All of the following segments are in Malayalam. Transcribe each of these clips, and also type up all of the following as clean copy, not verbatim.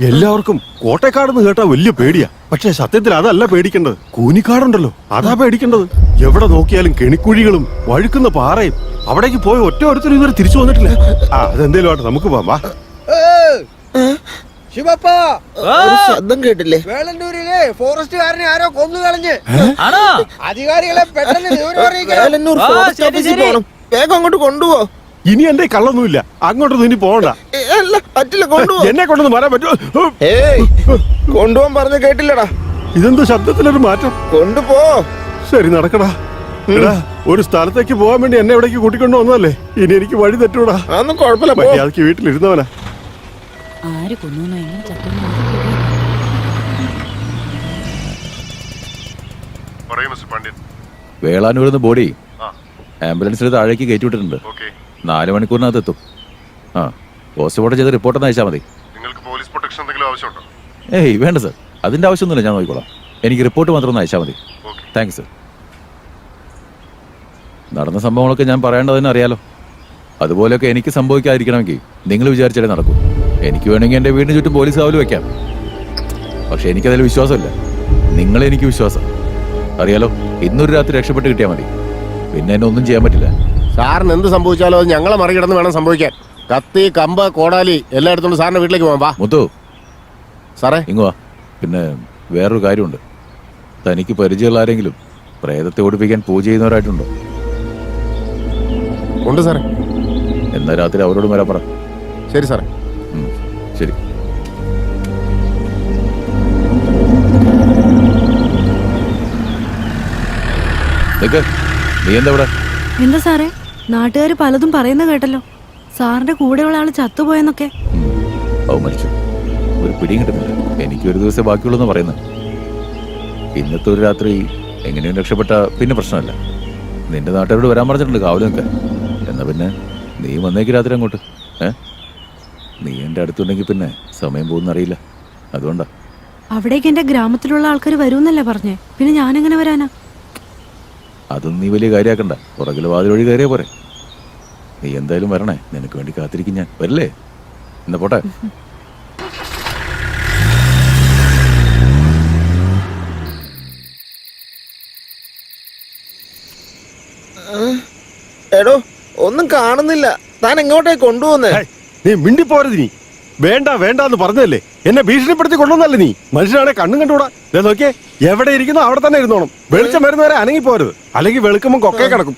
എല്ലാവർക്കും കോട്ടയക്കാടെന്ന് കേട്ടാ വലിയ പേടിയാ. പക്ഷെ സത്യത്തിൽ അതല്ല പേടിക്കേണ്ടത്. കൂനിക്കാടുണ്ടല്ലോ, അതാ പേടിക്കേണ്ടത്. എവിടെ നോക്കിയാലും കെണിക്കുഴികളും വഴുക്കുന്ന പാറയും. അവിടേക്ക് പോയി ഒറ്റ ഒരുത്തരും ഇതുവരെ തിരിച്ചു വന്നിട്ടില്ല. അതെന്തേലും ആട്ടെ, നമുക്ക് പോവാം. വാ. ശബ്ദം കേട്ടില്ലേ? വേളന്നൂരിലെ ഫോറസ്റ്റുകാരനെ ആരോ കൊന്നു കളഞ്ഞ്. അധികാരികളെ പെട്ടെന്ന് വേഗം അങ്ങോട്ട് കൊണ്ടുപോ. ഇനി എന്റെ കള്ളൊന്നുമില്ല, അങ്ങോട്ടൊന്നും ഇനി പോകണ്ട. പറ്റില്ല, കൊണ്ടുപോ. എന്നെ കൊണ്ടൊന്നും വരാൻ പറ്റുമോ? കൊണ്ടുപോകാൻ പറഞ്ഞ കേട്ടില്ലടാ. ഇതെന്ത് ശബ്ദത്തിലൊരു മാറ്റം? കൊണ്ടുപോ. ശരി, നടക്കടാ. എടാ, ഒരു സ്ഥലത്തേക്ക് പോകാൻ വേണ്ടി എന്നെ എവിടേക്ക് കൂട്ടിക്കൊണ്ടു വന്നതല്ലേ, ഇനി എനിക്ക് വഴി തെറ്റൂടാ. അതൊന്നും കുഴപ്പമില്ല, മര്യാദക്ക് വീട്ടിലിരുന്നവനാ. ആര് കൊന്നു എങ്ങനെ ചത്തു? വേളാനൂരിന്ന് ബോഡി ആംബുലൻസിൽ താഴേക്ക് കയറ്റി വിട്ടിട്ടുണ്ട്. 4 മണിക്കൂറിനകത്ത് എത്തും. പോസ്റ്റ്മോർട്ടം ചെയ്ത് റിപ്പോർട്ടൊന്ന് അയച്ചാൽ മതി. നിങ്ങൾക്ക് പോലീസ് പ്രൊട്ടക്ഷൻ എന്തെങ്കിലും ആവശ്യമുണ്ടോ? ഏയ് വേണ്ട സർ, അതിന്റെ ആവശ്യമൊന്നുമില്ല, ഞാൻ നോക്കിക്കോളാം. എനിക്ക് റിപ്പോർട്ട് മാത്രം ഒന്ന് അയച്ചാൽ മതി. Thanks sir. നടന്ന സംഭവങ്ങളൊക്കെ ഞാൻ പറയേണ്ടതെന്ന് അറിയാലോ. അതുപോലെയൊക്കെ എനിക്ക് സംഭവിക്കാതിരിക്കണമെങ്കിൽ നിങ്ങൾ വിചാരിച്ചാലേ നടക്കൂ. എനിക്ക് വേണമെങ്കിൽ എൻ്റെ വീടിന് ചുറ്റും പോലീസ് കാവൽ വെക്കാം. പക്ഷെ എനിക്കതിൽ വിശ്വാസമില്ല. നിങ്ങളെനിക്ക് വിശ്വാസം അറിയാലോ. ഇന്നൊരു രാത്രി രക്ഷപ്പെട്ട് കിട്ടിയാൽ മതി, പിന്നെ എന്നെ ഒന്നും ചെയ്യാൻ പറ്റില്ല. സാറിന് എന്ത് സംഭവിച്ചാലോ അത് ഞങ്ങളെ മറികടന്ന് വേണം സംഭവിക്കാൻ. കത്തി, കമ്പ്, കോടാലി എല്ലാം എടുത്തോണ്ട് സാറിന്റെ വീട്ടിലേക്ക് പോകാം. വാ മുത്തു. സാറേ ഇങ്ങുവാ. പിന്നെ വേറൊരു കാര്യമുണ്ട്. തനിക്ക് പരിചയമുള്ള ആരെങ്കിലും പ്രേതത്തെ ഓടിപ്പിക്കാൻ പൂജ ചെയ്യുന്നവരായിട്ടുണ്ടോ? ഉണ്ട് സാറേ. എന്നാ രാത്രി അവരോട് വരാൻ പറ. ശരി സാറേ. ശരി. നീ എന്താ ഇവിടെ? എന്താ സാറേ, നാട്ടുകാർ പലതും പറയുന്ന കേട്ടല്ലോ. സാറിന്റെ കൂടെയുള്ള ആള് ചത്തുപോയെന്നൊക്കെ. അവ മരിച്ചു. ഒരു പിടിയും കിട്ടുന്നില്ല. എനിക്ക് ഒരു ദിവസം ബാക്കിയുള്ളൂ പറയുന്നത്. ഇന്നത്തെ ഒരു രാത്രി എങ്ങനെയും രക്ഷപ്പെട്ട പിന്നെ പ്രശ്നമല്ല. നിന്റെ നാട്ടുകാരോട് വരാൻ പറഞ്ഞിട്ടുണ്ട് കാവല് നിൽക്കാൻ. എന്നാ പിന്നെ നീ വന്നേക്ക് രാത്രി അങ്ങോട്ട്. നീ എൻ്റെ അടുത്തുണ്ടെങ്കിൽ പിന്നെ സമയം പോകുന്നറിയില്ല. അതുകൊണ്ടാ. അവിടേക്ക് എന്റെ ഗ്രാമത്തിലുള്ള ആൾക്കാർ വരുമെന്നല്ലേ പറഞ്ഞേ, പിന്നെ ഞാനെങ്ങനെ വരാനാ? അതൊന്നും നീ വലിയ കാര്യമാക്കണ്ട. പുറകിൽ വാതിൽ വഴി കയറിയാ പോരെ. നീ എന്തായാലും വരണേ, നിനക്ക് വേണ്ടി കാത്തിരിക്കും ഞാൻ. വരില്ലേ? എന്നാ പോട്ടെ. എടോ, ഒന്നും കാണുന്നില്ല. താൻ എങ്ങോട്ടേ കൊണ്ടുപോകുന്നേ? നീ മിണ്ടിപ്പോരുത്. നീ വേണ്ട വേണ്ടെന്ന് പറഞ്ഞതല്ലേ, എന്നെ ഭീഷണിപ്പെടുത്തി കൊണ്ടുവന്നല്ലേ നീ. മനുഷ്യനാണെ കണ്ണും കണ്ടുകൂടാ. നോക്കിയേ, എവിടെ ഇരിക്കുന്നോ അവിടെ തന്നെ ഇരുന്നോണം. വെളിച്ചം വരുന്നവരെ അനങ്ങിപ്പോരുത്, അല്ലെങ്കിൽ വെളുക്കുമ്പോ കൊക്കേ കിടക്കും.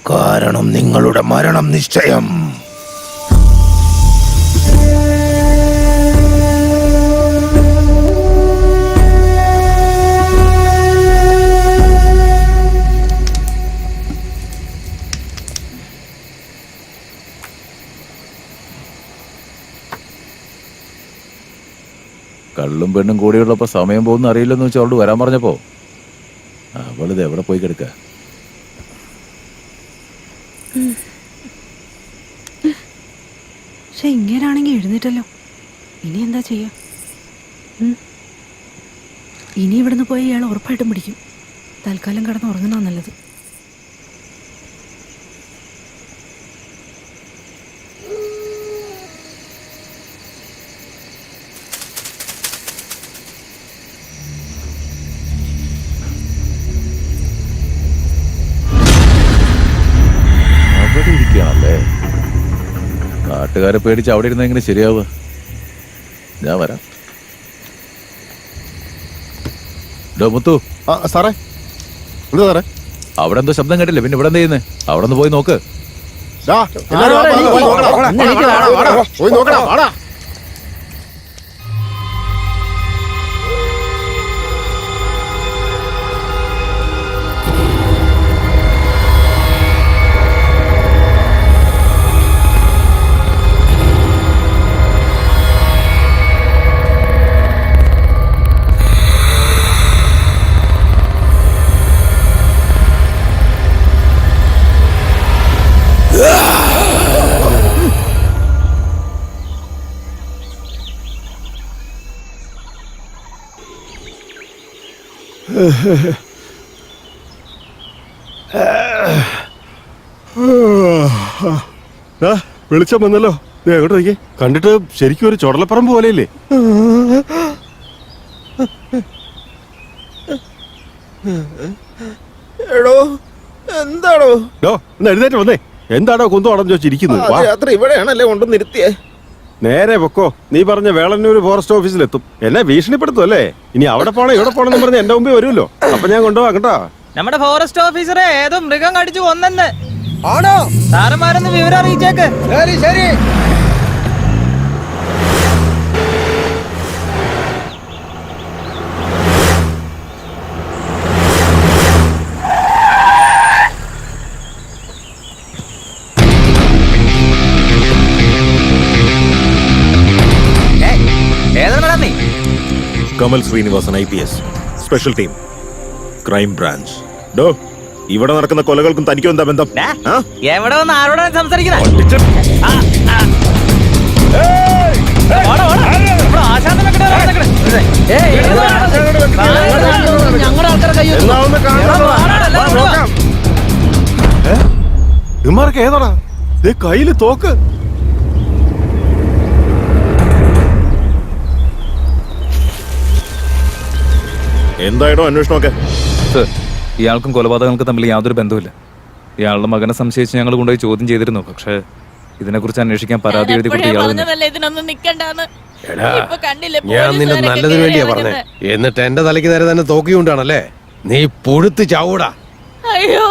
കാരണം നിങ്ങളുടെ മരണം നിശ്ചയം. കള്ളും പെണ്ണും കൂടിയുള്ളപ്പോ സമയം പോകുന്ന അറിയില്ലെന്ന് വെച്ചാൽ അവളോട് വരാൻ പറഞ്ഞപ്പോ അവളിത് എവിടെ പോയി കിടക്ക? പക്ഷെ ഇങ്ങനാണെങ്കിൽ എഴുന്നേറ്റല്ലോ. ഇനി എന്താ ചെയ്യാ? ഇനി ഇവിടുന്ന് പോയി ഇയാൾ ഉറപ്പായിട്ടും പിടിക്കും. തൽക്കാലം കിടന്ന് ഉറങ്ങുന്ന നല്ലത്. അവിടെ ഇരിക്കുകയാണല്ലേ. നാട്ടുകാരെ പേടിച്ച് അവിടെ ഇരുന്ന എങ്ങനെ ശരിയാവുക? ഞാൻ വരാം. മുത്തു. സാറേ, എന്താ സാറേ? അവിടെ എന്തോ ശബ്ദം കേട്ടില്ലേ? പിന്നെ ഇവിടെ എന്താ ചെയ്യുന്നേ? അവിടെ ഒന്ന് പോയി നോക്ക്. പോയി നോക്കടാ, വാടാ. വെളിച്ചം വന്നല്ലോ. എങ്ങോട്ട് നോക്കി? കണ്ടിട്ട് ശരിക്കും ഒരു ചുടലപ്പറമ്പ് പോലെയില്ലേ? എടോ എന്താടോ ഒന്ന് എഴുന്നേറ്റ് വന്നേ. എന്താടോ കുന്തം അടഞ്ഞു വെച്ചിരിക്കുന്നത്? വാ. രാത്രി ഇവിടെയാണല്ലേ കൊണ്ടുവന്നിരുത്തിയേ. നേരെ പൊക്കോ. നീ പറഞ്ഞ വേളന്നൂർ ഫോറസ്റ്റ് ഓഫീസിലെത്തും. എന്നെ ഭീഷണിപ്പെടുത്തും അല്ലേ? ഇനി അവിടെ പോണേ ഇവിടെ പോണെന്ന് പറഞ്ഞ് എന്റെ മുമ്പിൽ വരുമല്ലോ. അപ്പൊ ഞാൻ കൊണ്ടുപോവാ കേട്ടോ. നമ്മുടെ ഫോറസ്റ്റ് ഓഫീസറെ ഏതോ മൃഗം കടിച്ചു കൊന്നെന്ന്. ആണോ? സാറന്മാരൊന്ന് വിവരം അറിയിച്ചേക്ക്. ശരി ശരി. Kamal Srinivasan IPS special team crime branch. ഡോ, ഇവിടെ നടക്കുന്ന കൊലകൾക്കും തനിക്കും എന്താ ബന്ധം? എവിടെ വന്ന് ആരോടാണ് സംസാരിക്കുന്നത്? ഞങ്ങളുടെ ആൾക്കാരെ ഇമാർക്ക് ഏതാടാ കയ്യില് തോക്ക്? എന്തായിടോ അന്വേഷണമൊക്കെ? സർ, ഇയാൾക്കും കൊലപാതകങ്ങൾക്ക് തമ്മിൽ യാതൊരു ബന്ധവുമില്ല. ഇയാളുടെ മകനെ സംശയിച്ച് ഞങ്ങൾ കൊണ്ടുപോയി ചോദ്യം ചെയ്തിരുന്നു. പക്ഷേ ഇതിനെക്കുറിച്ച് അന്വേഷിക്കാൻ പരാതി എഴുതി കൊടുത്ത ഇയാൾ തന്നെ. ഞാൻ നിന്റെ നല്ലതിന് വേണ്ടിയാ പറഞ്ഞേ. എന്നിട്ട് എന്റെ തലയ്ക്ക് നേരെ തന്നെ തോക്കിക്കൊണ്ടാണല്ലേ നീ പുഴുത്ത് ചാവൂടാ. അയ്യോ,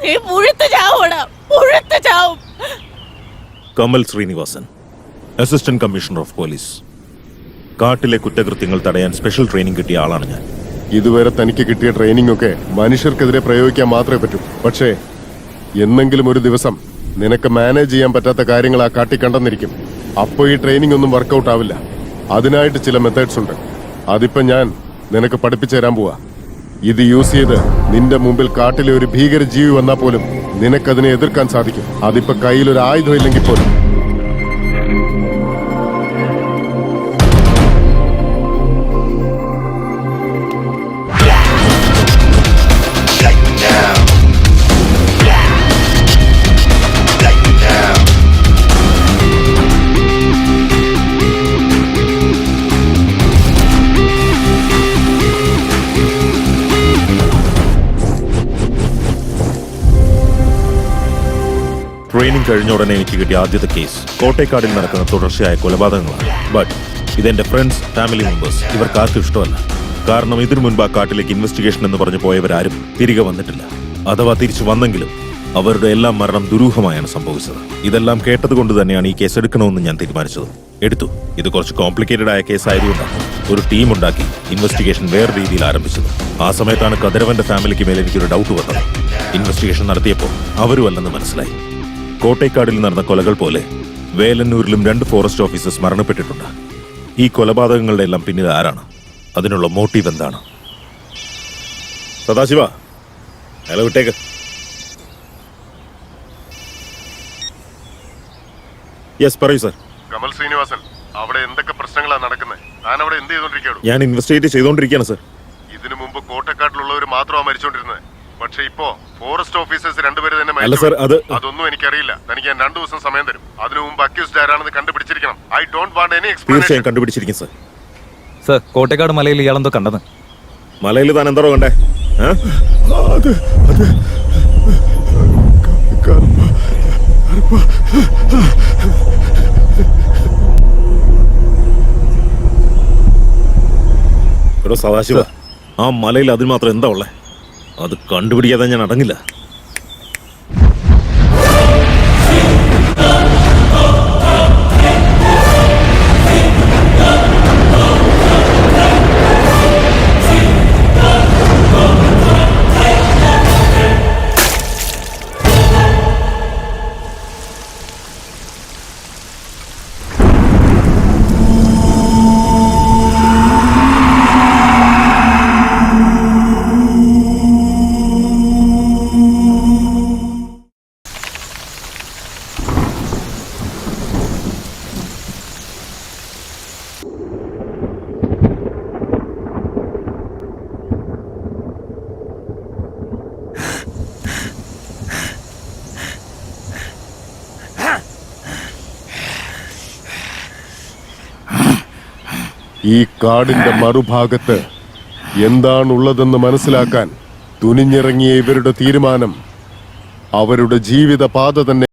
നീ പുഴുത്ത് ചാവൂടാ, പുഴുത്ത് ചാവും. Kamal Srinivasan, assistant commissioner of police. കാട്ടിലെ കുറ്റകൃത്യങ്ങൾ തടയാൻ സ്പെഷ്യൽ ട്രെയിനിങ് കിട്ടിയ ആളാണ് ഞാൻ. ഇതുവരെ തനിക്ക് കിട്ടിയ ട്രെയിനിങ് ഒക്കെ മനുഷ്യർക്കെതിരെ പ്രയോഗിക്കാൻ മാത്രമേ പറ്റൂ. പക്ഷേ എന്നെങ്കിലും ഒരു ദിവസം നിനക്ക് മാനേജ് ചെയ്യാൻ പറ്റാത്ത കാര്യങ്ങൾ ആ കാട്ടി കണ്ടെന്നിരിക്കും. അപ്പോൾ ഈ ട്രെയിനിങ് ഒന്നും വർക്കൗട്ട് ആവില്ല. അതിനായിട്ട് ചില മെത്തേഡ്സ് ഉണ്ട്. അതിപ്പോ ഞാൻ നിനക്ക് പഠിപ്പിച്ചു തരാൻ പോവാ. ഇത് യൂസ് ചെയ്ത് നിന്റെ മുമ്പിൽ കാട്ടിലെ ഒരു ഭീകര ജീവി വന്നാൽ പോലും നിനക്കതിനെ എതിർക്കാൻ സാധിക്കും. അതിപ്പോ കയ്യിലൊരു ആയുധം ഇല്ലെങ്കിൽ പോലും. ട്രെയിനിങ് കഴിഞ്ഞ ഉടനെ എനിക്ക് കിട്ടിയ ആദ്യത്തെ കേസ് കോട്ടേക്കാടിൽ നടക്കുന്ന തുടർച്ചയായ കൊലപാതകങ്ങളാണ്. ബട്ട് ഇതെന്റെ ഫ്രണ്ട്സ്, ഫാമിലി മെമ്പേഴ്സ് ഇവർക്ക് ആർക്കും ഇഷ്ടമല്ല. കാരണം ഇതിനു മുൻപ് ആ കാട്ടിലേക്ക് ഇൻവെസ്റ്റിഗേഷൻ എന്ന് പറഞ്ഞു പോയവരാരും തിരികെ വന്നിട്ടില്ല. അഥവാ തിരിച്ചു വന്നെങ്കിലും അവരുടെ എല്ലാം മരണം ദുരൂഹമായാണ് സംഭവിച്ചത്. ഇതെല്ലാം കേട്ടതുകൊണ്ട് തന്നെയാണ് ഈ കേസ് എടുക്കണമെന്ന് ഞാൻ തീരുമാനിച്ചത്. എടുത്തു. ഇത് കുറച്ച് കോംപ്ലിക്കേറ്റഡ് ആയ കേസ് ആയതുകൊണ്ടാണ് ഒരു ടീം ഉണ്ടാക്കി ഇൻവെസ്റ്റിഗേഷൻ വേറെ രീതിയിൽ ആരംഭിച്ചത്. ആ സമയത്താണ് കതിരവന്റെ ഫാമിലിക്ക് മേലെ എനിക്കൊരു ഡൗട്ട് വന്നത്. ഇൻവെസ്റ്റിഗേഷൻ നടത്തിയപ്പോൾ അവരും അല്ലെന്ന് മനസ്സിലായി. കോട്ടേക്കാടിൽ നടന്ന കൊലകൾ പോലെ വേലന്നൂരിലും 2 ഫോറസ്റ്റ് ഓഫീസേഴ്സ് മരണപ്പെട്ടിട്ടുണ്ട്. ഈ കൊലപാതകങ്ങളുടെ എല്ലാം പിന്നിൽ ആരാണ്? അതിനുള്ള മോട്ടീവ് എന്താണ്? സദാശിവ, അയാളെ വിട്ടേക്ക്. യെസ്, പറയൂ സർ. കമൽ ശ്രീനിവാസൻ, അവിടെ എന്തൊക്കെ പ്രശ്നങ്ങളാണ് നടക്കുന്നത്? ഞാൻ അവിടെ എന്ത് ചെയ്തോണ്ടിരിക്കുകയാണ്? ഞാൻ ഇൻവെസ്റ്റിഗേറ്റ് ചെയ്തുകൊണ്ടിരിക്കുകയാണ് സർ. ഇതിനു മുമ്പ് കോട്ടക്കാട്ടിലുള്ളവർ മാത്രമാണ് മരിച്ചോണ്ടിരുന്നത്. പക്ഷെ ഇപ്പോ ഫോറസ്റ്റ് ഓഫീസേഴ്സ് 2 പേര് തന്നെ അല്ല സർ, അതൊന്നും എനിക്കറിയില്ല. തനിക്ക് ഞാൻ 2 ദിവസം സമയം തരും. അതിനു മുമ്പ് അക്യൂസ്ഡ് ആരാണെന്ന് കണ്ടുപിടിച്ചിരിക്കണം. I don't want any explanation. തീർച്ചയായും കണ്ടുപിടിച്ചിരിക്കും സർ. സർ, കോട്ടേക്കാട് മലയിൽ ഇയാളെന്തോ കണ്ടത്. മലയിൽ താൻ എന്തോ കണ്ടേ? എടോ സദാശിവ, ആ മലയിൽ അതിന് മാത്രം എന്താ ഉള്ളേ? അത് കണ്ടുപിടിക്കാതെ ഞാൻ അടങ്ങില്ല. ഈ കാടിന്റെ മറുഭാഗത്ത് എന്താണുള്ളതെന്ന് മനസ്സിലാക്കാൻ തുനിഞ്ഞിറങ്ങിയ ഇവരുടെ തീരുമാനം അവരുടെ ജീവിതപാത തന്നെ